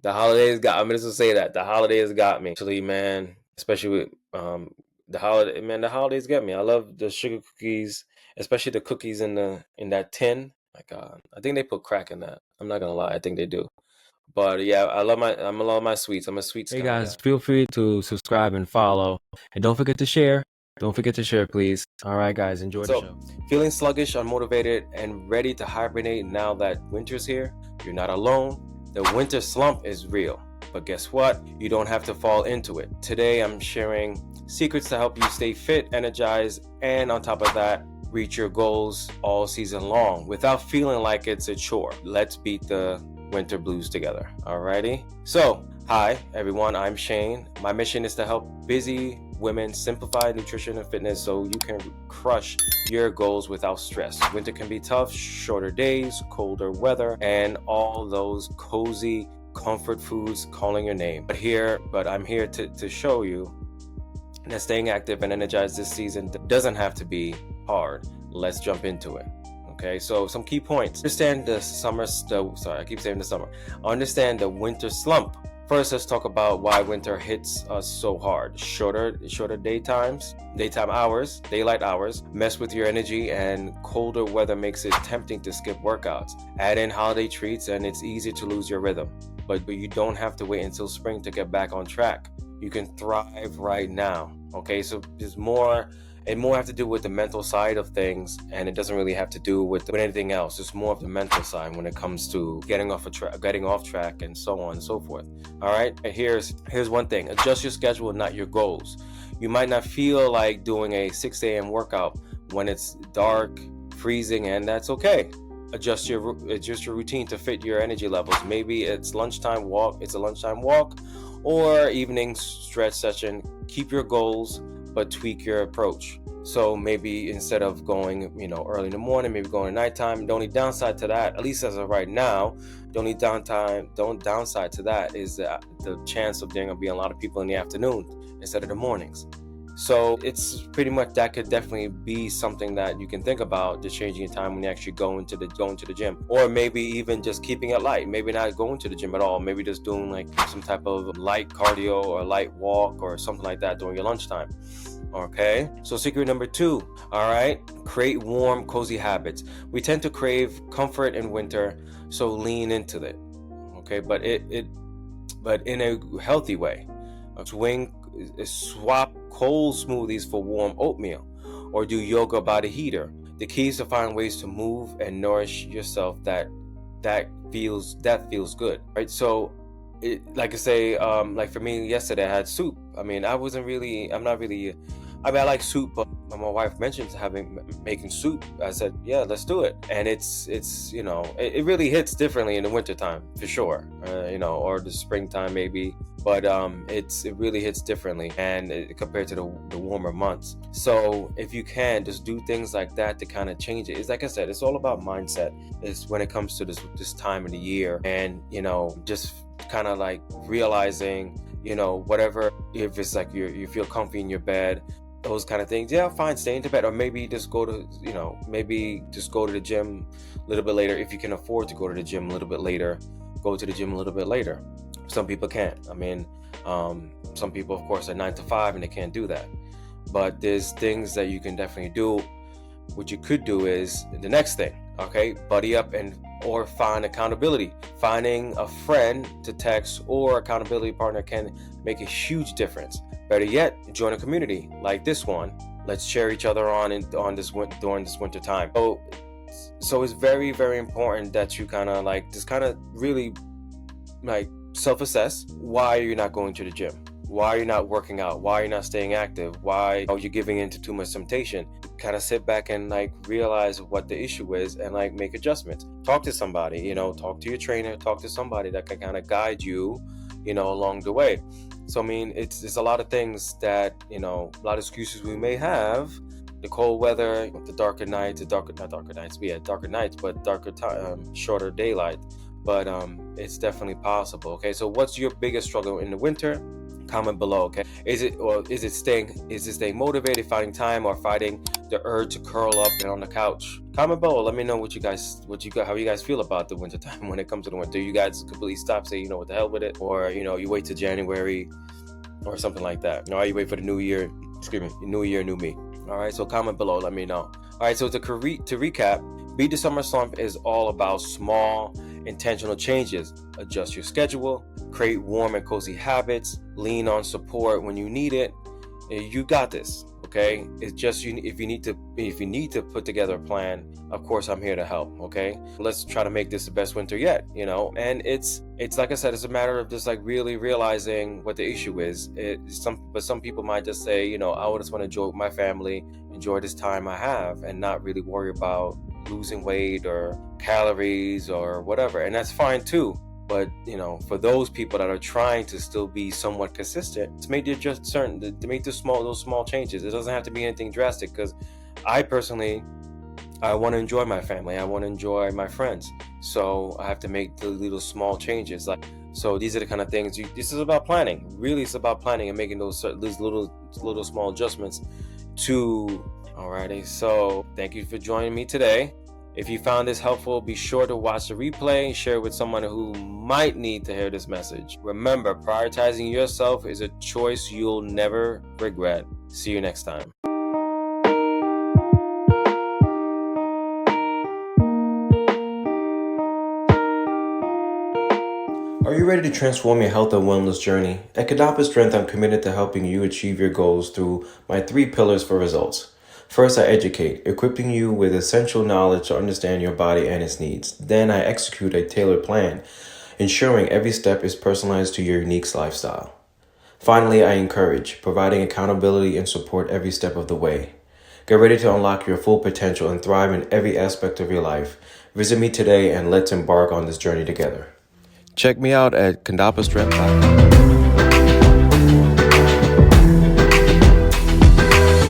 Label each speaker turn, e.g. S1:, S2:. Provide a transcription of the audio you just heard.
S1: The holidays got. I'm just gonna say that the holidays got me. Actually, man, especially with the holiday. Man, the holidays get me. I love the sugar cookies, especially the cookies in that tin. My God, I think they put crack in that. I'm not gonna lie. I think they do. But yeah, I love my sweets. I'm a sweets
S2: Hey
S1: guy.
S2: guys, feel free to subscribe and follow. And don't forget to share. Don't forget to share, please. All right, guys, enjoy the
S1: So,
S2: show.
S1: feeling sluggish, unmotivated, and ready to hibernate now that winter's here? You're not alone. The winter slump is real. But guess what? You don't have to fall into it. Today, I'm sharing secrets to help you stay fit, energized, and on top of that, reach your goals all season long without feeling like it's a chore. Let's beat the winter blues together. Alrighty? So, hi everyone, I'm Shane. My mission is to help busy women simplify nutrition and fitness so you can crush your goals without stress. Winter can be tough, shorter days, colder weather, and all those cozy comfort foods calling your name. But I'm here to show you that staying active and energized this season doesn't have to be hard. Let's jump into it. Okay, so some key points. Understand the summer. Sorry, I keep saying the summer. Understand the winter slump. First, let's talk about why winter hits us so hard. Shorter daytime daylight hours mess with your energy, and colder weather makes it tempting to skip workouts. Add in holiday treats, and it's easy to lose your rhythm. But you don't have to wait until spring to get back on track. You can thrive right now. Okay, so there's more. It more have to do with the mental side of things, and it doesn't really have to do with anything else. It's more of the mental side when it comes to getting off track, and so on and so forth. All right, here's one thing: adjust your schedule, not your goals. You might not feel like doing a 6 a.m. workout when it's dark, freezing, and that's okay. Adjust your routine to fit your energy levels. Maybe it's a lunchtime walk, or evening stretch session. Keep your goals, but tweak your approach. So maybe instead of going, early in the morning, maybe going at nighttime. The only downside to that, at least as of right now, downside to that is that the chance of there going to be a lot of people in the afternoon instead of the mornings. So it's pretty much, that could definitely be something that you can think about, just changing your time when you actually going to the gym, or maybe even just keeping it light. Maybe not going to the gym at all. Maybe just doing like some type of light cardio or light walk or something like that during your lunchtime. Okay, so secret number 2, all right, create warm, cozy habits. We tend to crave comfort in winter, so lean into it. Okay, but in a healthy way. Swap cold smoothies for warm oatmeal, or do yoga by the heater. The key is to find ways to move and nourish yourself that feels good, right? So like I say, like for me yesterday, I had soup. I mean, I like soup, but my wife mentioned making soup. I said, yeah, let's do it. And it's it really hits differently in the wintertime for sure, or the springtime maybe. But it really hits differently, and compared to the warmer months. So if you can just do things like that to kind of change it. It's like I said, it's all about mindset. It's when it comes to this time of the year, and just kind of like realizing, whatever, if it's like you feel comfy in your bed, those kind of things, yeah, fine, stay in bed, or maybe just go to the gym a little bit later. If you can afford to go to the gym a little bit later, go to the gym a little bit later. Some people can't. I mean, some people, of course, are 9 to 5 and they can't do that. But there's things that you can definitely do. What you could do is the next thing, okay? Buddy up or find accountability. Finding a friend to text or accountability partner can make a huge difference. Better yet, join a community like this one. Let's cheer each other on during this winter time. So it's very, very important that you kind of really like self-assess. Why you're not going to the gym? Why you're not working out? Why you're not staying active? Why you're giving into too much temptation? Kind of sit back and realize what the issue is and make adjustments. Talk to somebody, talk to your trainer, talk to somebody that can kind of guide you, along the way. So I mean, it's a lot of things that, a lot of excuses we may have. The cold weather, the darker nights, darker nights, but shorter daylight. But it's definitely possible. Okay, so what's your biggest struggle in the winter? Comment below. Okay, is it staying motivated, finding time, or fighting the urge to curl up and on the couch? Comment below. Let me know what you guys, how you guys feel about the winter time when it comes to the winter. You guys completely stop, say, what the hell with it, or you wait till January or something like that. Or you wait for the new year. Excuse me, new year, new me. All right, so comment below. Let me know. All right, so to recap, Beat the Summer Slump is all about small, intentional changes. Adjust your schedule, create warm and cozy habits, lean on support when you need it. You got this. Okay, it's just if you need to put together a plan, of course I'm here to help. Okay, let's try to make this the best winter yet. And it's like I said, it's a matter of just like really realizing what the issue is. But some people might just say, I just want to enjoy with my family, enjoy this time I have, and not really worry about losing weight or calories or whatever, and that's fine too. But for those people that are trying to still be somewhat consistent, it's made just certain to make those small changes. It doesn't have to be anything drastic, because I personally, I want to enjoy my family, I want to enjoy my friends, so I have to make the little small changes. So these are the kind of things. This is about planning. Really, it's about planning and making those little small adjustments. Alrighty. So thank you for joining me today. If you found this helpful, be sure to watch the replay and share it with someone who might need to hear this message. Remember, prioritizing yourself is a choice you'll never regret. See you next time. Are you ready to transform your health and wellness journey? At Kadapa Strength, I'm committed to helping you achieve your goals through my 3 pillars for results. First, I educate, equipping you with essential knowledge to understand your body and its needs. Then I execute a tailored plan, ensuring every step is personalized to your unique lifestyle. Finally, I encourage, providing accountability and support every step of the way. Get ready to unlock your full potential and thrive in every aspect of your life. Visit me today and let's embark on this journey together. Check me out at kandapastrength.com.